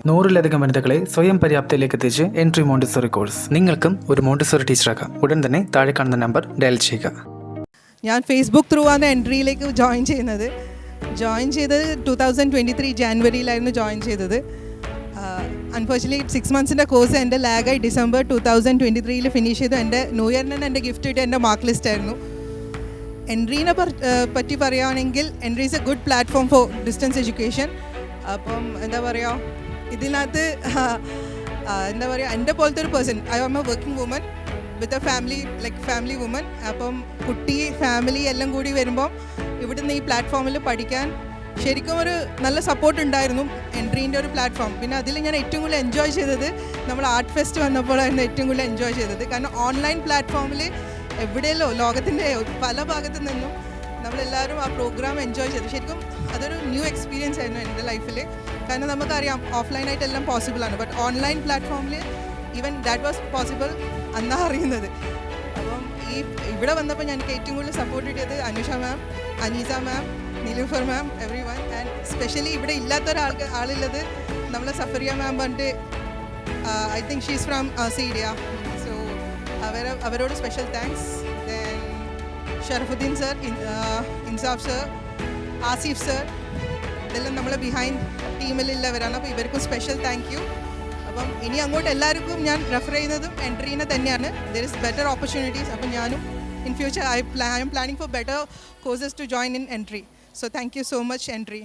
100-ലധികം വനിതകളെ സ്വയം പര്യാപ്തയിലേക്ക് എത്തിച്ച് എൻട്രി മോണ്ടിസോറി കോഴ്സ്. നിങ്ങൾക്കും ഒരു മോണ്ടിസോറി ടീച്ചറാകാം. ഉടൻ തന്നെ താഴെ കാണുന്ന നമ്പർ ഡയൽ ചെയ്യുക. ഞാൻ ഫേസ്ബുക്ക് ത്രൂ ആണ് എൻട്രിയിലേക്ക് ജോയിൻ ചെയ്തത് 2023 ജാനുവരിയിലായിരുന്നു ജോയിൻ ചെയ്തത്. അൺഫോർച്യുനേറ്റ്ലി 6 മന്ത്സിൻ്റെ കോഴ്സ് എൻ്റെ ലാഗായി ഡിസംബർ 2023 ഫിനിഷ് ചെയ്തു. എൻ്റെ ന്യൂ ഇയറിന് തന്നെ എൻ്റെ ഗിഫ്റ്റ് കിട്ടിയ എൻ്റെ മാർക്ക് ലിസ്റ്റ് ആയിരുന്നു. എൻട്രീനെ പറ്റി പറയുകയാണെങ്കിൽ Entri is a good platform for distance education. അപ്പം എന്താ പറയുക, ഇതിനകത്ത് എന്താ പറയുക, എൻ്റെ പോലത്തെ ഒരു person, I am a working woman with a family woman. അപ്പം കുട്ടി ഫാമിലി എല്ലാം കൂടി വരുമ്പം ഇവിടുന്ന് ഈ പ്ലാറ്റ്ഫോമിൽ പഠിക്കാൻ ശരിക്കും ഒരു നല്ല സപ്പോർട്ട് ഉണ്ടായിരുന്നു എൻട്രീൻ്റെ ഒരു പ്ലാറ്റ്ഫോം. പിന്നെ അതിൽ ഞാൻ ഏറ്റവും കൂടുതൽ എൻജോയ് ചെയ്തത് നമ്മൾ ആർട്ട് ഫെസ്റ്റ് വന്നപ്പോഴായിരുന്നു ഏറ്റവും കൂടുതൽ എൻജോയ് ചെയ്തത്. കാരണം ഓൺലൈൻ പ്ലാറ്റ്ഫോമിൽ എവിടെയല്ലോ ലോകത്തിൻ്റെ പല ഭാഗത്തു നിന്നും നമ്മളെല്ലാവരും ആ പ്രോഗ്രാം എൻജോയ് ചെയ്തു. ശരിക്കും അതൊരു ന്യൂ എക്സ്പീരിയൻസ് ആയിരുന്നു എൻ്റെ ലൈഫിൽ. കാരണം നമുക്കറിയാം ഓഫ്ലൈനായിട്ട് എല്ലാം പോസിബിളാണ്, ബട്ട് ഓൺലൈൻ പ്ലാറ്റ്ഫോമിൽ ഈവൻ ദാറ്റ് വാസ് പോസിബിൾ എന്നാ അറിയുന്നത്. അപ്പം ഇവിടെ വന്നപ്പോൾ എനിക്ക് ഏറ്റവും കൂടുതൽ സപ്പോർട്ട് കിട്ടിയത് Anusha ma'am, Anisa ma'am, Nilufar ma'am, everyone. And specially ഇവിടെ ആളുള്ളത് നമ്മളെ സഫറിയ മാം പറഞ്ഞിട്ട്, ഐ തിങ്ക് ഷീസ് ഫ്രം സീഡിയ. സോ അവരോട് special thanks. Then Sharafuddin sir, Insaf sir, Asif sir, ഇതെല്ലാം നമ്മളെ ബിഹൈൻഡ് ടീമിലുള്ളവരാണ്. അപ്പോൾ ഇവർക്കും സ്പെഷ്യൽ താങ്ക് യു. അപ്പം ഇനി അങ്ങോട്ട് എല്ലാവർക്കും ഞാൻ റെഫർ ചെയ്യുന്നതും എൻട്രീനെ തന്നെയാണ്. There is better opportunities. അപ്പം ഞാനും in future I am planning for better courses to join in Entri. So thank you so much entry.